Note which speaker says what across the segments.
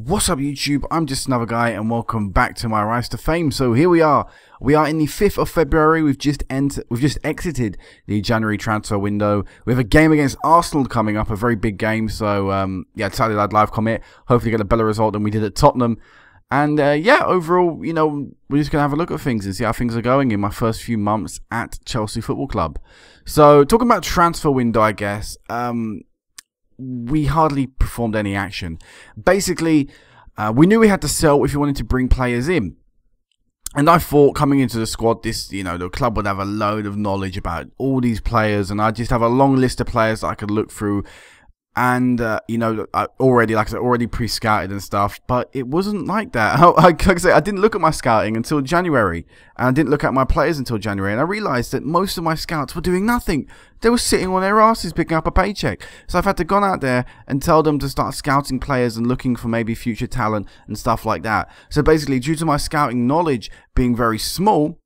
Speaker 1: What's up YouTube, I'm just another guy and welcome back to my Rise to Fame. So here we are in the 5th of February, we've just exited the January transfer window. We have a game against Arsenal coming up, a very big game, so yeah, decided I'd live commit, hopefully get a better result than we did at Tottenham. And yeah, overall, you know, we're just going to have a look at things and see how things are going in my first few months at Chelsea Football Club. So talking about transfer window, I guess, we hardly performed any action. Basically, we knew we had to sell if we wanted to bring players in. And I thought coming into the squad, the club would have a load of knowledge about all these players, and I'd just have a long list of players that I could look through. And, you know, already pre-scouted and stuff, but it wasn't like that. Like I say, I didn't look at my scouting until January, and I didn't look at my players until January, and I realised that most of my scouts were doing nothing. They were sitting on their asses picking up a paycheck. So I've had to go out there and tell them to start scouting players and looking for maybe future talent and stuff like that. So basically, due to my scouting knowledge being very small,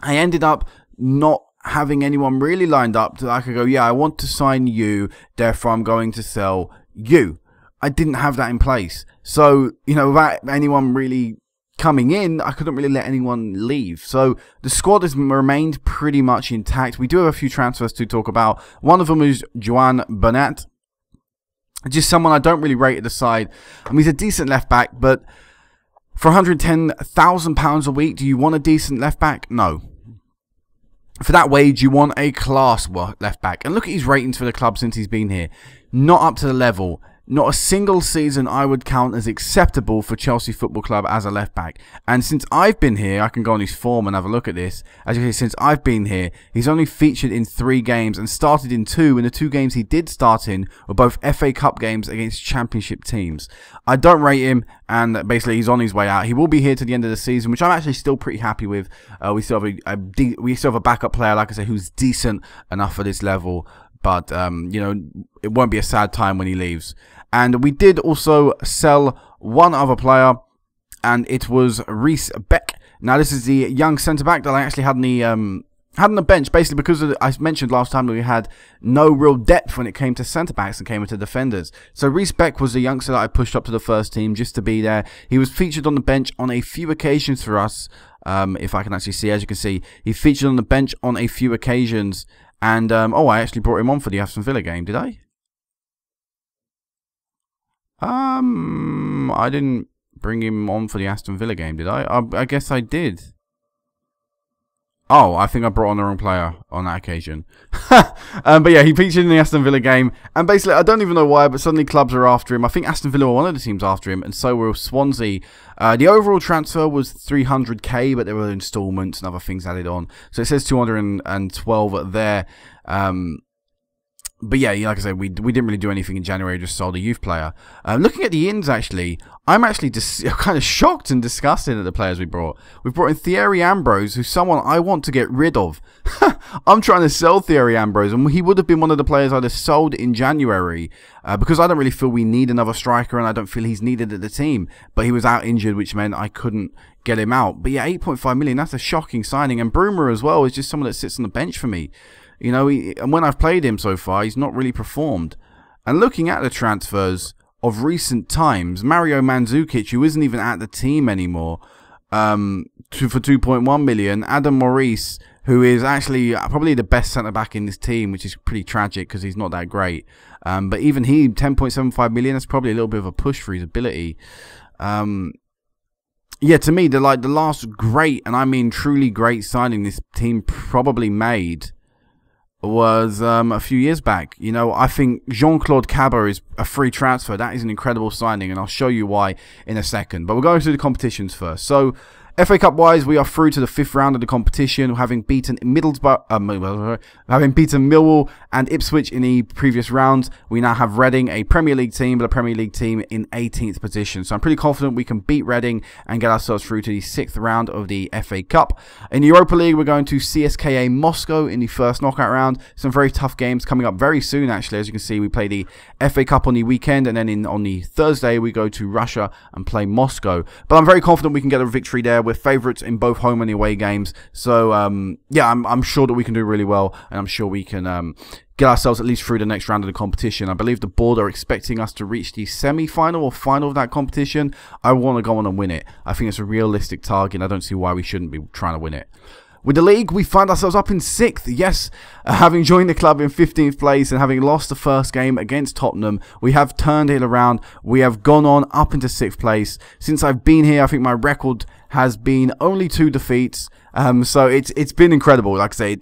Speaker 1: I ended up not having anyone really lined up that I could go, yeah, I want to sign you, therefore I'm going to sell you. I didn't have that in place. So, you know, without anyone really coming in, I couldn't really let anyone leave. So the squad has remained pretty much intact. We do have a few transfers to talk about. One of them is Joan Bernat. Just someone I don't really rate at the side. I mean, he's a decent left back, but for £110,000 a week, do you want a decent left back? No. For that wage, you want a class left back. And look at his ratings for the club since he's been here. Not up to the level. Not a single season I would count as acceptable for Chelsea Football Club as a left back. And since I've been here, I can go on his form and have a look at this. As you can see, since I've been here, he's only featured in 3 games and started in 2. And the 2 games he did start in were both FA Cup games against Championship teams. I don't rate him, and basically he's on his way out. He will be here to the end of the season, which I'm actually still pretty happy with. We still have a backup player, like I say, who's decent enough for this level. But, you know, it won't be a sad time when he leaves. And we did also sell one other player, and it was Reece Beck. Now, this is the young centre-back that I actually had on the bench, basically because I mentioned last time that we had no real depth when it came to centre-backs and came into defenders. So Reece Beck was the youngster that I pushed up to the first team just to be there. He was featured on the bench on a few occasions for us, if I can actually see. As you can see, he featured on the bench on a few occasions. And, oh, I actually brought him on for the Aston Villa game, did I? I didn't bring him on for the Aston Villa game, did I? I guess I did. Oh, I think I brought on the wrong player on that occasion. But yeah, he featured in the Aston Villa game. And basically, I don't even know why, but suddenly clubs are after him. I think Aston Villa were one of the teams after him, and so were Swansea. The overall transfer was 300k, but there were installments and other things added on. So it says 212 there. But yeah, like I said, we didn't really do anything in January, just sold a youth player. Looking at the ins, actually, I'm actually just kind of shocked and disgusted at the players we brought. We've brought in Thierry Ambrose, who's someone I want to get rid of. I'm trying to sell Thierry Ambrose, and he would have been one of the players I'd have sold in January, because I don't really feel we need another striker, and I don't feel he's needed at the team. But he was out injured, which meant I couldn't get him out. But yeah, 8.5 million, that's a shocking signing. And Bruma as well is just someone that sits on the bench for me. You know, and when I've played him so far, he's not really performed. And looking at the transfers of recent times, Mario Mandzukic, who isn't even at the team anymore, for 2.1 million. Adam Maurice, who is actually probably the best centre-back in this team, which is pretty tragic because he's not that great. But even he, 10.75 million, that's probably a little bit of a push for his ability. Yeah, to me, the last great, and I mean truly great signing this team probably made was a few years back. You know, I think Jean-Claude Cabot is a free transfer. That is an incredible signing, and I'll show you why in a second. But we're going through the competitions first. So, FA Cup wise, we are through to the 5th round of the competition, having beaten Millwall and Ipswich in the previous rounds. We now have Reading, a Premier League team, but a Premier League team in 18th position. So I'm pretty confident we can beat Reading and get ourselves through to the 6th round of the FA Cup. In the Europa League, we're going to CSKA Moscow in the first knockout round. Some very tough games coming up very soon, actually. As you can see, we play the FA Cup on the weekend, and then on the Thursday, we go to Russia and play Moscow. But I'm very confident we can get a victory there. we're favourites in both home and away games. So, yeah, I'm sure that we can do really well, and I'm sure we can get ourselves at least through the next round of the competition. I believe the board are expecting us to reach the semi-final or final of that competition. I want to go on and win it. I think it's a realistic target. I don't see why we shouldn't be trying to win it. With the league, we find ourselves up in 6th. Yes, having joined the club in 15th place and having lost the first game against Tottenham, we have turned it around. We have gone on up into 6th place. Since I've been here, I think my record has been only 2 defeats. So it's been incredible. Like I say,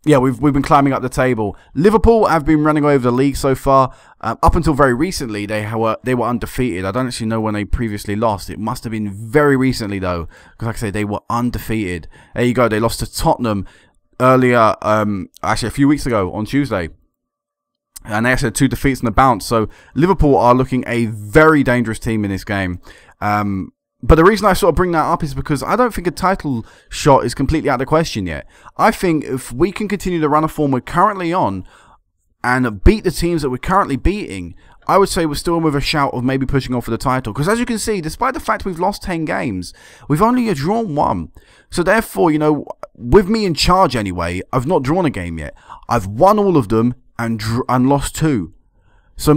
Speaker 1: yeah, we've been climbing up the table. Liverpool have been running over the league so far. Up until very recently, they were undefeated. I don't actually know when they previously lost. It must have been very recently though, because like I say, they were undefeated. There you go. They lost to Tottenham earlier, actually a few weeks ago on Tuesday, and they actually had 2 defeats in the bounce. So Liverpool are looking a very dangerous team in this game. But the reason I sort of bring that up is because I don't think a title shot is completely out of the question yet. I think if we can continue the run of form we're currently on and beat the teams that we're currently beating, I would say we're still with a shout of maybe pushing on for the title. Because as you can see, despite the fact we've lost 10 games, we've only drawn 1. So therefore, you know, with me in charge anyway, I've not drawn a game yet. I've won all of them and lost 2. So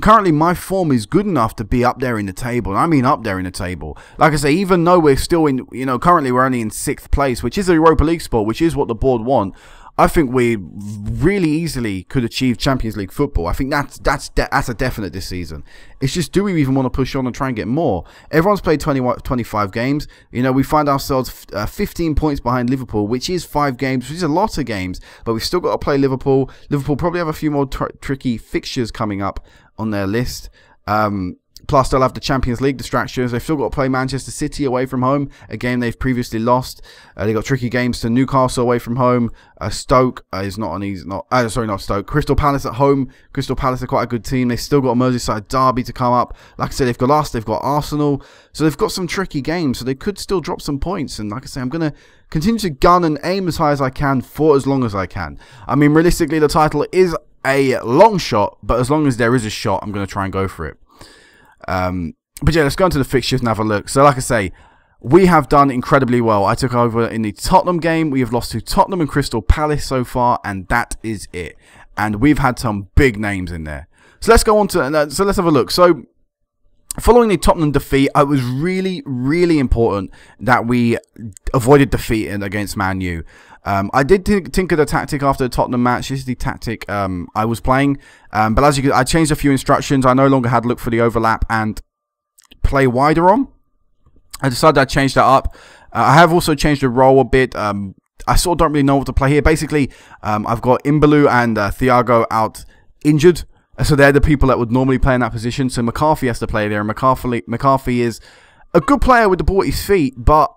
Speaker 1: currently my form is good enough to be up there in the table. And I mean up there in the table. Like I say, even though we're still in, you know, currently we're only in 6th place, which is a Europa League spot, which is what the board want. I think we really easily could achieve Champions League football. I think that's a definite this season. It's just, do we even want to push on and try and get more? Everyone's played 25 games. You know, we find ourselves 15 points behind Liverpool, which is 5 games, which is a lot of games. But we've still got to play Liverpool. Liverpool probably have a few more tricky fixtures coming up on their list. Plus, they'll have the Champions League distractions. They've still got to play Manchester City away from home, a game they've previously lost. They've got tricky games to Newcastle away from home. Stoke is not Stoke. Crystal Palace at home. Crystal Palace are quite a good team. They've still got a Merseyside derby to come up. Like I said, they've got us. They've got Arsenal. So they've got some tricky games. So they could still drop some points. And like I say, I'm going to continue to gun and aim as high as I can for as long as I can. I mean, realistically, the title is a long shot. But as long as there is a shot, I'm going to try and go for it. But yeah, let's go into the fixtures and have a look. So like I say, we have done incredibly well. I took over in the Tottenham game. We have lost to Tottenham and Crystal Palace so far, and that is it. And we've had some big names in there. So let's go on to, so let's have a look. So following the Tottenham defeat, it was really, really important that we avoided defeat against Man U. I did tinker the tactic after the Tottenham match. This is the tactic I was playing. But as you can, I changed a few instructions. I no longer had look for the overlap and play wider on. I decided I'd change that up. I have also changed the role a bit. I sort of don't really know what to play here. Basically, I've got Imbolu and Thiago out injured. So they're the people that would normally play in that position. So McCarthy has to play there. And McCarthy is a good player with the ball at his feet, but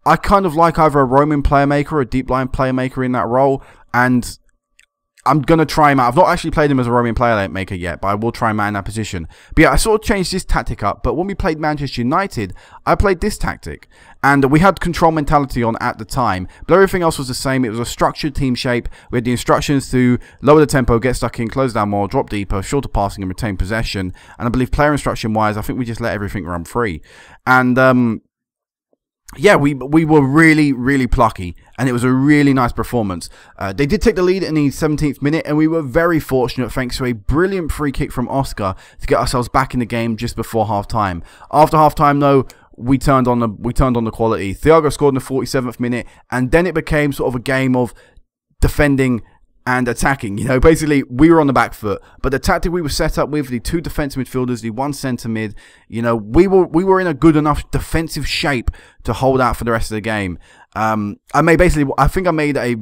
Speaker 1: I kind of like either a roaming playmaker or a deep line playmaker in that role, and I'm going to try him out. I've not actually played him as a roaming playmaker yet, but I will try him out in that position. But yeah, I sort of changed this tactic up, but when we played Manchester United, I played this tactic, and we had control mentality on at the time, but everything else was the same. It was a structured team shape. We had the instructions to lower the tempo, get stuck in, close down more, drop deeper, shorter passing, and retain possession, and I believe player instruction-wise, I think we just let everything run free. And yeah, we were really, really plucky, and it was a really nice performance. They did take the lead in the 17th minute, and we were very fortunate thanks to a brilliant free kick from Oscar to get ourselves back in the game just before half-time. After half-time, though, we turned on the quality. Thiago scored in the 47th minute, and then it became sort of a game of defending and attacking. You know, basically we were on the back foot, but the tactic we were set up with, the 2 defensive midfielders, the 1 centre mid, you know, we were in a good enough defensive shape to hold out for the rest of the game. I think I made a,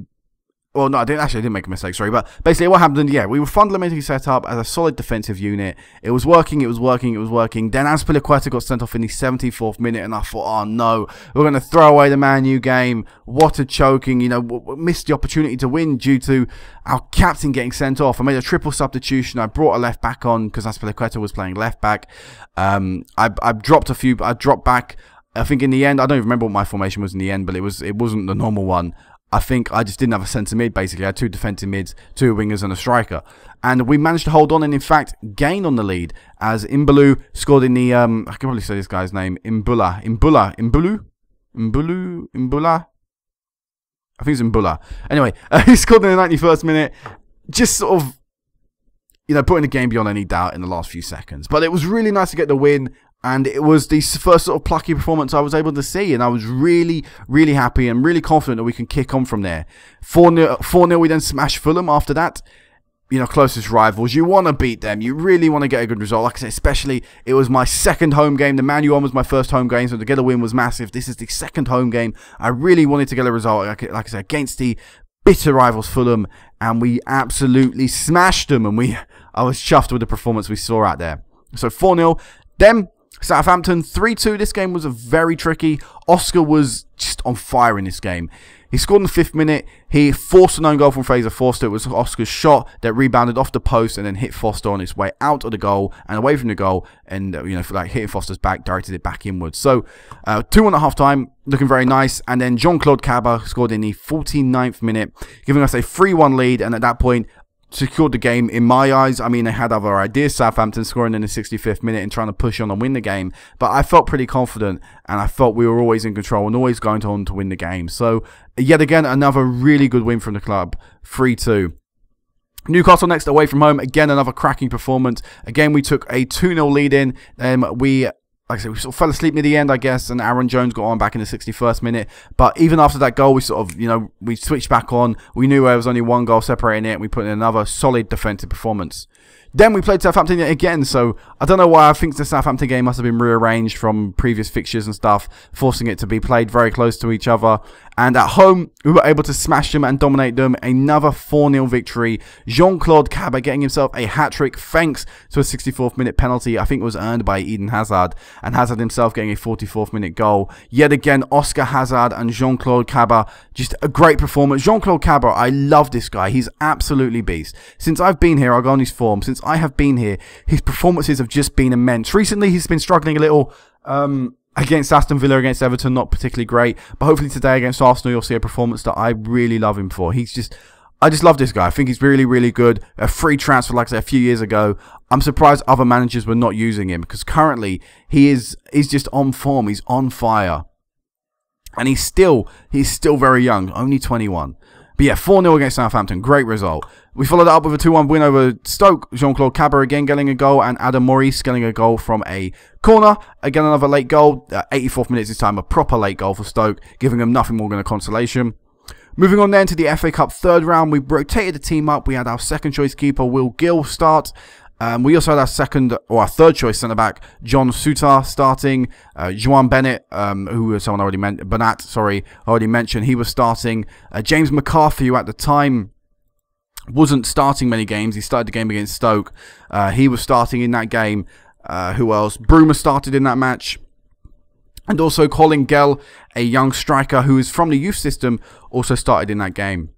Speaker 1: well, no, I didn't make a mistake, sorry, but basically what happened, yeah, we were fundamentally set up as a solid defensive unit. It was working. Then Azpilicueta got sent off in the 74th minute, and I thought, oh no, we're going to throw away the Man U game. What a choking, you know, missed the opportunity to win due to our captain getting sent off. I made a triple substitution. I brought a left back on because Azpilicueta was playing left back. I dropped back. I think in the end, I don't even remember what my formation was in the end, but it wasn't the normal one. I think I just didn't have a centre mid, basically. I had 2 defensive mids, 2 wingers and a striker. And we managed to hold on and, in fact, gain on the lead as Mbulu scored in the, I can probably say this guy's name, Mbula. I think it's Mbula. Anyway, he scored in the 91st minute, just sort of, you know, putting the game beyond any doubt in the last few seconds. But it was really nice to get the win. And it was the first sort of plucky performance I was able to see. And I was really, really happy and really confident that we can kick on from there. 4-0, we then smashed Fulham after that. You know, closest rivals. You want to beat them. You really want to get a good result. Like I said, especially, it was my second home game. The Man U one was my first home game, so to get a win was massive. This is the second home game. I really wanted to get a result, like I said, against the bitter rivals Fulham. And we absolutely smashed them. And I was chuffed with the performance we saw out there. So 4-0. Then Southampton 3-2. This game was very tricky. Oscar was just on fire in this game. He scored in the 5th minute. He forced an own goal from Fraser Forster. It was Oscar's shot that rebounded off the post and then hit Foster on its way out of the goal and away from the goal, and you know, like hitting Foster's back, directed it back inwards. So 2-1 at half time, looking very nice. And then Jean-Claude Cabba scored in the 49th minute, giving us a 3-1 lead. And at that point, secured the game in my eyes. I mean, they had other ideas, Southampton scoring in the 65th minute and trying to push on and win the game, but I felt pretty confident and I felt we were always in control and always going on to win the game. So yet again, another really good win from the club, 3-2. Newcastle next away from home, again another cracking performance. Again, we took a 2-0 lead in. Like I said, we sort of fell asleep near the end, I guess, and Aaron Jones got on back in the 61st minute. But even after that goal, we sort of, you know, we switched back on. We knew there was only 1 goal separating it, and we put in another solid defensive performance. Then we played Southampton again, so I don't know why. I think the Southampton game must have been rearranged from previous fixtures and stuff, forcing it to be played very close to each other. And at home, we were able to smash them and dominate them. Another 4-0 victory. Jean-Claude Cabba getting himself a hat-trick thanks to a 64th minute penalty. I think it was earned by Eden Hazard. And Hazard himself getting a 44th minute goal. Yet again, Oscar Hazard and Jean-Claude Cabba. Just a great performance. Jean-Claude Cabba, I love this guy. He's absolutely beast. Since I've been here, I'll go on his form. Since I have been here, his performances have just been immense. Recently, he's been struggling a little against Aston Villa, against Everton, not particularly great. But hopefully today against Arsenal, you'll see a performance that I really love him for. I just love this guy. I think he's really, really good. A free transfer, like I said, a few years ago. I'm surprised other managers were not using him because currently he's just on form. He's on fire. And he's still very young, only 21. But yeah, 4-0 against Southampton. Great result. We followed that up with a 2-1 win over Stoke. Jean-Claude Cabba again getting a goal and Adam Maurice getting a goal from a corner. Again, another late goal. 84th minutes this time, a proper late goal for Stoke, giving them nothing more than a consolation. Moving on then to the FA Cup third round, we rotated the team up. We had our second choice keeper, Will Gill, start. We also had our third choice centre-back, John Souttar, starting. Joan Bennett, who someone already mentioned, already mentioned, he was starting. James McCarthy, who at the time wasn't starting many games. He started the game against Stoke. He was starting in that game. Who else? Bruma started in that match. And also Colin Gell, a young striker who is from the youth system, also started in that game.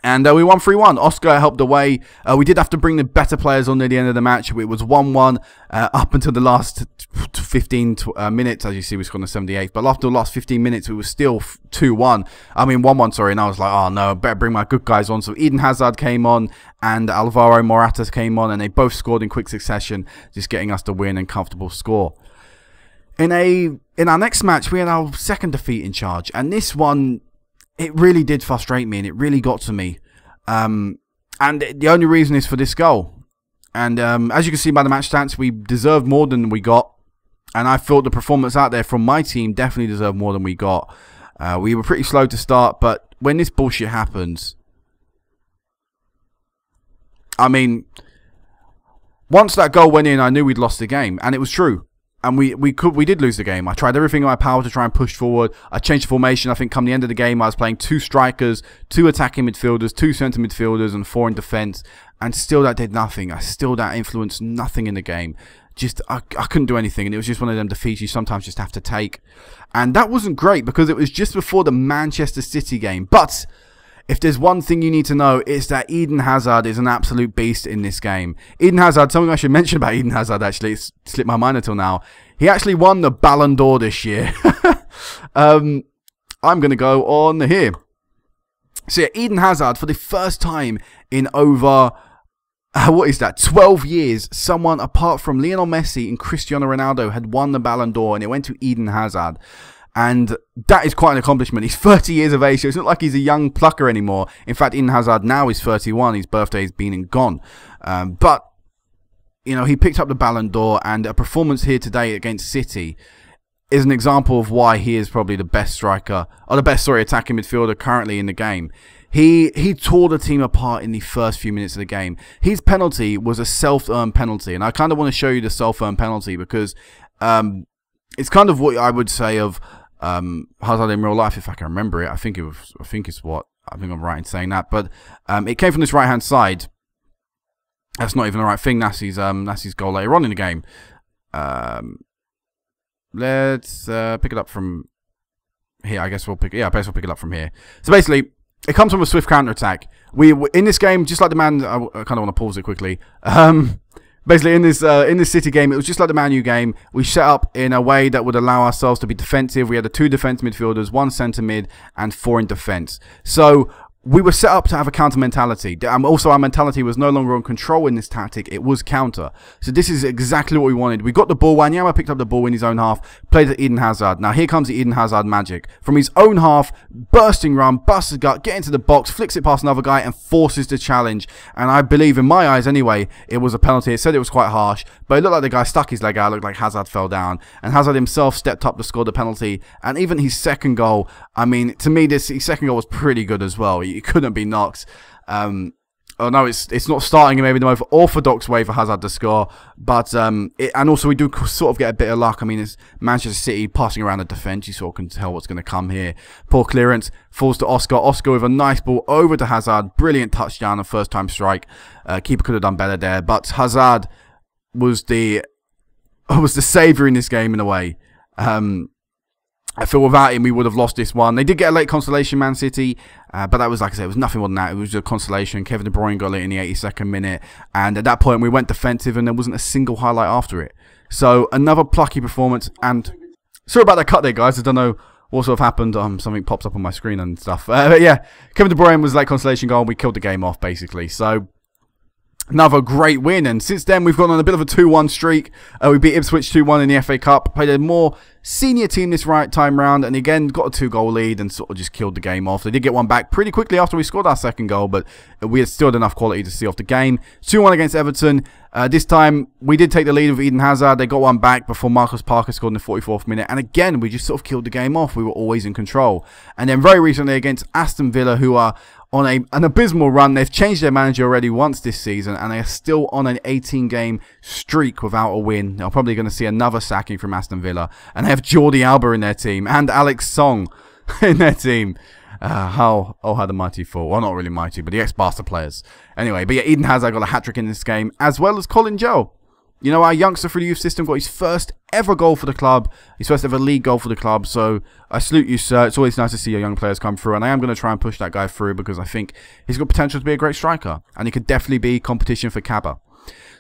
Speaker 1: And we won 3-1. Oscar helped away. We did have to bring the better players on near the end of the match. It was 1-1 up until the last 15 minutes. As you see, we scored on the 78th. But after the last 15 minutes, it was still 2-1. I mean, 1-1, sorry. And I was like, oh, no, better bring my good guys on. So Eden Hazard came on and Alvaro Morata came on. And they both scored in quick succession, just getting us the win and comfortable score. In our next match, we had our second defeat in charge. And this one, it really did frustrate me and it really got to me. And the only reason is for this goal. And as you can see by the match stats, we deserved more than we got. And I thought the performance out there from my team definitely deserved more than we got. We were pretty slow to start, but when this bullshit happens, I mean, once that goal went in, I knew we'd lost the game. And it was true. And we did lose the game. I tried everything in my power to try and push forward. I changed the formation. I think come the end of the game, I was playing 2 strikers, 2 attacking midfielders, 2 centre midfielders, and 4 in defence. And still that did nothing. That influenced nothing in the game. I couldn't do anything. And it was just one of them defeats you sometimes just have to take. And that wasn't great because it was just before the Manchester City game. But if there's one thing you need to know, it's that Eden Hazard is an absolute beast in this game. Eden Hazard, something I should mention about Eden Hazard actually, it's slipped my mind until now. He actually won the Ballon d'Or this year. I'm going to go on here. So yeah, Eden Hazard, for the first time in over, 12 years, someone apart from Lionel Messi and Cristiano Ronaldo had won the Ballon d'Or, and it went to Eden Hazard. And that is quite an accomplishment. He's 30 years of age, so it's not like he's a young plucker anymore. In fact, Eden Hazard now is 31. His birthday's been and gone. But, you know, he picked up the Ballon d'Or, and a performance here today against City is an example of why he is probably the best striker, or the best, attacking midfielder currently in the game. He tore the team apart in the first few minutes of the game. His penalty was a self-earned penalty, and I kind of want to show you the self-earned penalty because it's kind of what I would say of Hazard in real life, if I can remember it. I think I'm right in saying that, but it came from this right-hand side. That's not even the right thing. That's his goal later on in the game. Let's pick it up from here. I guess we'll pick it up from here. So basically, it comes from a swift counter-attack. We in this game, just like the man. I kind of want to pause it quickly. Basically, in this City game, it was just like the Man U game. We set up in a way that would allow ourselves to be defensive. We had the 2 defense midfielders, 1 centre mid, and 4 in defence. So we were set up to have a counter mentality. Also, our mentality was no longer on control in this tactic. It was counter. So this is exactly what we wanted. We got the ball. Wanyama picked up the ball in his own half, played to Eden Hazard. Now here comes the Eden Hazard magic. From his own half, bursting run, busts the gut, get into the box, flicks it past another guy, and forces the challenge. And I believe, in my eyes anyway, it was a penalty. It said it was quite harsh, but it looked like the guy stuck his leg out. It looked like Hazard fell down. And Hazard himself stepped up to score the penalty. And even his second goal, I mean, to me, his second goal was pretty good as well. He couldn't be knocked. Oh no, it's not starting in maybe the most orthodox way for Hazard to score, but and also we do sort of get a bit of luck. I mean, it's Manchester City passing around the defence. You sort of can tell what's going to come here. Poor clearance, falls to Oscar. Oscar with a nice ball over to Hazard. Brilliant touchdown, a first-time strike. Keeper could have done better there, but Hazard was the saviour in this game in a way. I feel without him, we would have lost this one. They did get a late consolation, Man City, but that was, like I said, it was nothing more than that. It was just a consolation. Kevin De Bruyne got it in the 82nd minute, and at that point, we went defensive, and there wasn't a single highlight after it. So, another plucky performance, and sorry about that cut there, guys. I don't know what sort of happened. Something pops up on my screen and stuff. But yeah, Kevin De Bruyne was late consolation goal. We killed the game off, basically. So, another great win, and since then we've gone on a bit of a 2-1 streak. We beat Ipswich 2-1 in the FA Cup, played a more senior team this time round, and again got a 2-goal lead and sort of just killed the game off. They did get one back pretty quickly after we scored our second goal, but we had still had enough quality to see off the game. 2-1 against Everton. This time we did take the lead with Eden Hazard. They got one back before Marcus Parker scored in the 44th minute, and again we just sort of killed the game off. We were always in control. And then very recently against Aston Villa, who are on an abysmal run. They've changed their manager already once this season, and they are still on an 18-game streak without a win. They're probably going to see another sacking from Aston Villa, and they have Jordi Alba in their team and Alex Song in their team. How the mighty fall. Well, not really mighty, but the ex-Barca players. Anyway, but yeah, Eden Hazard got a hat-trick in this game, as well as Colin Joe. You know, our youngster through the youth system got his first ever goal for the club, his first ever league goal for the club, so I salute you, sir. It's always nice to see your young players come through, and I am going to try and push that guy through because I think he's got potential to be a great striker, and he could definitely be competition for Cabba.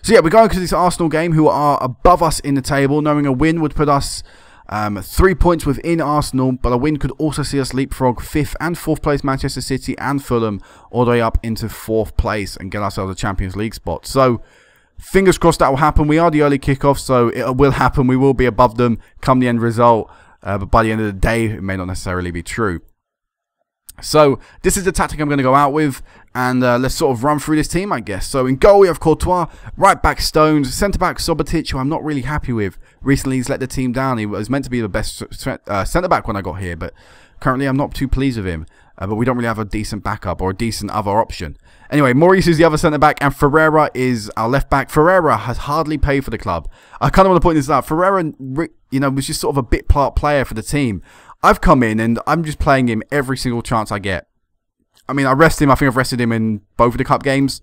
Speaker 1: So yeah, we're going to this Arsenal game, who are above us in the table, knowing a win would put us 3 points within Arsenal, but a win could also see us leapfrog 5th and 4th place Manchester City and Fulham all the way up into 4th place and get ourselves a Champions League spot. So fingers crossed that will happen. We are the early kickoff, so it will happen. We will be above them come the end result, but by the end of the day, it may not necessarily be true. So this is the tactic I'm going to go out with, and let's sort of run through this team, I guess. So in goal we have Courtois, right back Stones, centre back Subotic, who I'm not really happy with. Recently he's let the team down. He was meant to be the best centre back when I got here, but currently I'm not too pleased with him. But we don't really have a decent backup or a decent other option. Anyway, Maurice is the other centre-back, and Ferreira is our left-back. Ferreira has hardly played for the club. I kind of want to point this out. Ferreira, you know, was just sort of a bit part player for the team. I've come in, and I'm just playing him every single chance I get. I mean, I rest him. I think I've rested him in both of the cup games.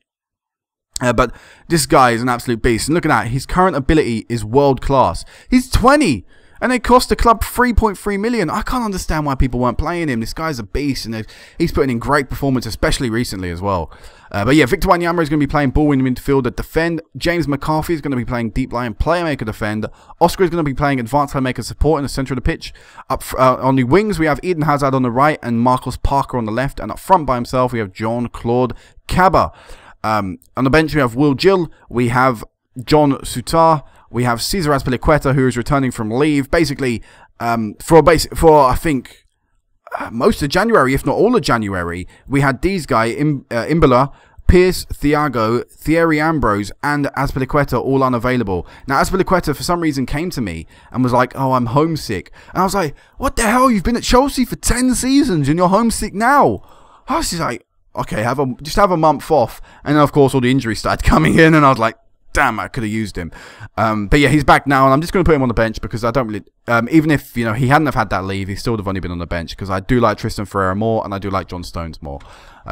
Speaker 1: But this guy is an absolute beast. And look at that. His current ability is world-class. He's 20. And it cost the club 3.3 million. I can't understand why people weren't playing him. This guy's a beast, and he's putting in great performance, especially recently as well. But yeah, Victor Wanyama is going to be playing ball in midfield at defend. James McCarthy is going to be playing deep line playmaker defend. Oscar is going to be playing advanced playmaker support in the centre of the pitch. On the wings, we have Eden Hazard on the right and Marcus Parker on the left. And up front by himself, we have Jean-Claude Kaba. On the bench, we have Will Gill. We have John Sutar. We have Cesar Azpilicueta, who is returning from leave. Basically, for I think most of January, if not all of January, we had these guys, Imbala, Pierce, Thiago, Thierry Ambrose, and Azpilicueta all unavailable. Now, Azpilicueta, for some reason, came to me and was like, oh, I'm homesick. And I was like, what the hell? You've been at Chelsea for 10 seasons and you're homesick now? I was just like, okay, just have a month off. And then, of course, all the injuries started coming in, and I was like, damn, I could have used him. But yeah, he's back now, and I'm just going to put him on the bench because I don't really... even if, you know, he hadn't have had that leave, he still would have only been on the bench because I do like Tristan Ferreira more, and I do like John Stones more.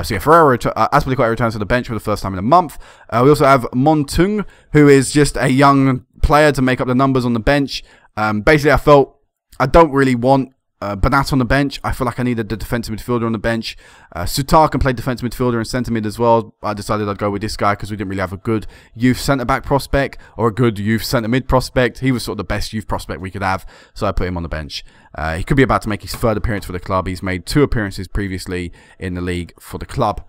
Speaker 1: So yeah, Azpilicueta returns to the bench for the first time in a month. We also have Montung, who is just a young player to make up the numbers on the bench. Basically, I felt I don't really want Banat on the bench. I feel like I needed the defensive midfielder on the bench. Sutar can play defensive midfielder and centre mid as well. I decided I'd go with this guy because we didn't really have a good youth centre-back prospect or a good youth centre-mid prospect. He was sort of the best youth prospect we could have, so I put him on the bench. He could be about to make his third appearance for the club. He's made 2 appearances previously in the league for the club.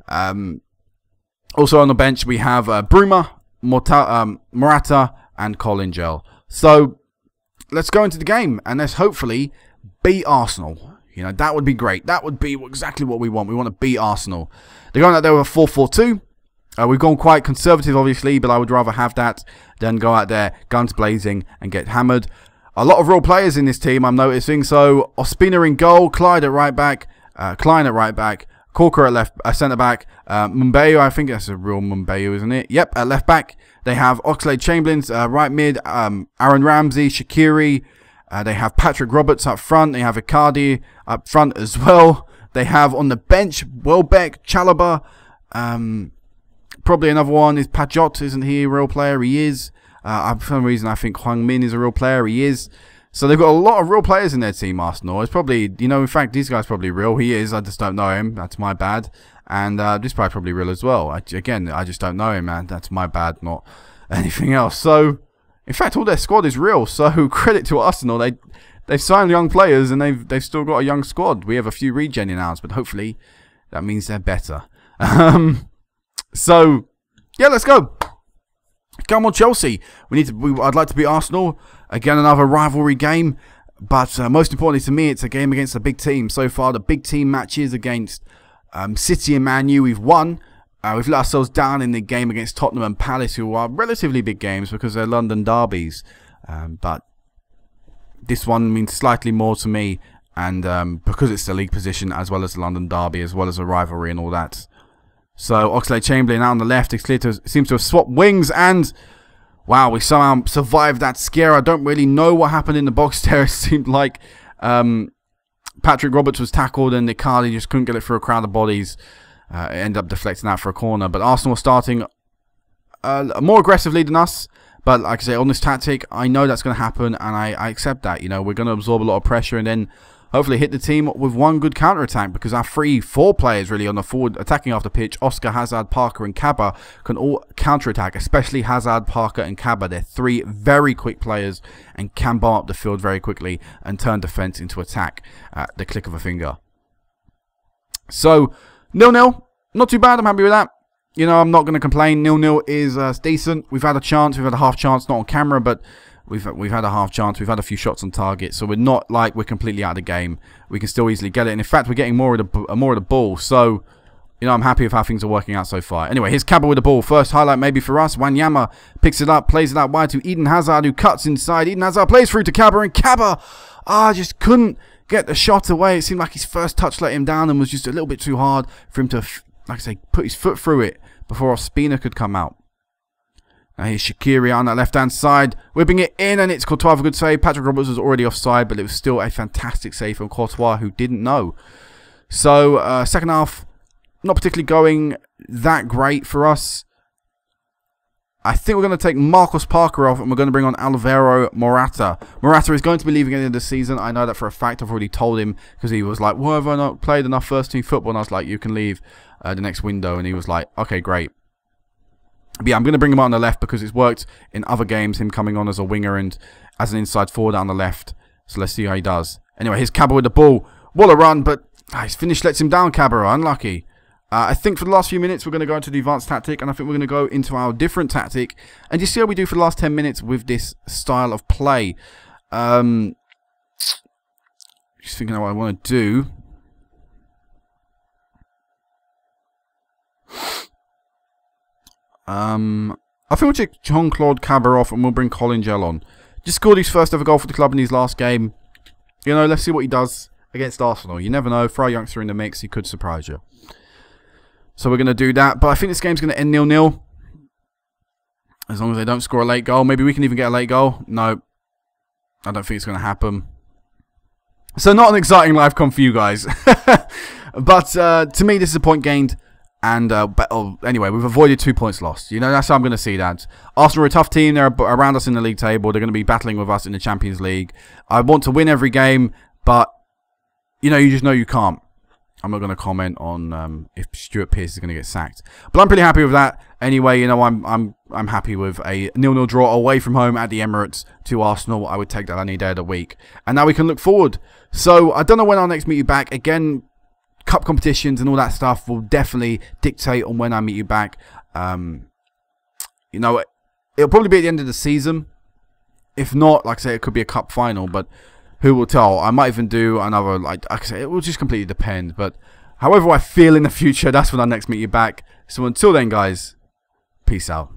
Speaker 1: Also on the bench, we have Bruma, Morata, and Colin Gel. So let's go into the game, and let's hopefully beat Arsenal. You know, that would be great. That would be exactly what we want. We want to beat Arsenal. They're going out there with a 4-4-2. We've gone quite conservative, obviously, but I would rather have that than go out there guns blazing and get hammered. A lot of real players in this team, I'm noticing. So, Ospina in goal, Clyde at right back, Klein at right back, Corker at centre back, Mumbayo, I think that's a real Mumbayo, isn't it? Yep, at left back. They have Oxlade-Chamberlain, right mid, Aaron Ramsey, Shaqiri. They have Patrick Roberts up front. They have Icardi up front as well. They have on the bench Welbeck, Chalobah. Probably another one is Pajot, isn't he a real player? He is. For some reason, I think Hwang Min is a real player. He is. So they've got a lot of real players in their team, Arsenal. It's probably, you know, in fact, this guy's probably real. He is. I just don't know him. That's my bad. And this guy's probably real as well. Again, I just don't know him, man. That's my bad, not anything else. So, in fact, all their squad is real. So credit to Arsenal. They've signed young players and they've still got a young squad. We have a few regen in-outs, but hopefully that means they're better. So yeah, let's go. Come on, Chelsea. I'd like to beat Arsenal again. Another rivalry game, but most importantly to me, it's a game against a big team. So far, the big team matches against City and Man U, we've won. We've let ourselves down in the game against Tottenham and Palace, who are relatively big games because they're London derbies. But this one means slightly more to me, and because it's the league position as well as the London derby, as well as a rivalry and all that. So Oxlade-Chamberlain out on the left. It seems to have swapped wings, and wow, we somehow survived that scare. I don't really know what happened in the box there. It seemed like Patrick Roberts was tackled and Icardi just couldn't get it through a crowd of bodies. End up deflecting that for a corner. But Arsenal are starting more aggressively than us. But like I say, on this tactic, I know that's going to happen, and I accept that. You know, we're going to absorb a lot of pressure and then hopefully hit the team with one good counter-attack, because our 3-4 players really on the forward attacking off the pitch, Oscar, Hazard, Parker and Kaba, can all counter-attack, especially Hazard, Parker and Kaba. They're 3 very quick players and can bomb up the field very quickly and turn defence into attack at the click of a finger. So 0-0, not too bad. I'm happy with that. You know, I'm not going to complain. 0-0 is decent. We've had a chance. We've had a half chance, not on camera, but we've had a half chance. We've had a few shots on target, so we're not like we're completely out of the game. We can still easily get it, and in fact, we're getting more of the ball. So, you know, I'm happy with how things are working out so far. Anyway, here's Kaba with the ball. First highlight maybe for us. Wanyama picks it up, plays it out wide to Eden Hazard, who cuts inside. Eden Hazard plays through to Kaba, and Kaba, just couldn't get the shot away. It seemed like his first touch let him down and was just a little bit too hard for him to, like I say, put his foot through it before Ospina could come out. Now here's Shaqiri on that left-hand side, whipping it in, and it's Courtois for a good save. Patrick Roberts was already offside, but it was still a fantastic save from Courtois, who didn't know. So, second half, not particularly going that great for us. I think we're going to take Marcos Parker off and we're going to bring on Alvaro Morata. Morata is going to be leaving at the end of the season. I know that for a fact. I've already told him because he was like, why have I not played enough first team football? And I was like, you can leave the next window. And he was like, okay, great. But yeah, I'm going to bring him out on the left because it's worked in other games, him coming on as a winger and as an inside forward on the left. So let's see how he does. Anyway, here's Cabra with the ball. What a run, but his finish lets him down, Cabra. Unlucky. I think for the last few minutes, we're going to go into the advanced tactic, and I think we're going to go into our different tactic, and just see how we do for the last 10 minutes with this style of play. Just thinking what I want to do. I think we'll take Jean-Claude Cabra off and we'll bring Colin Gel on. Just scored his first ever goal for the club in his last game. You know, let's see what he does against Arsenal. You never know. Throw a youngster in the mix. He could surprise you. So we're going to do that. But I think this game's going to end 0-0. As long as they don't score a late goal. Maybe we can even get a late goal. No. I don't think it's going to happen. So not an exciting live com for you guys. But to me, this is a point gained. And anyway, we've avoided 2 points lost. You know, that's how I'm going to see that. Arsenal are a tough team. They're around us in the league table. They're going to be battling with us in the Champions League. I want to win every game, but you know, you just know you can't. I'm not going to comment on if Stuart Pearce is going to get sacked, but I'm pretty happy with that. Anyway, you know, I'm happy with a 0-0 draw away from home at the Emirates to Arsenal. I would take that any day of the week. And now we can look forward. So I don't know when I'll next meet you back again. Cup competitions and all that stuff will definitely dictate on when I meet you back. You know, it'll probably be at the end of the season. If not, like I say, it could be a cup final, but who will tell? I might even do another, like I say, it will just completely depend. But however I feel in the future, that's when I next meet you back. So until then, guys, peace out.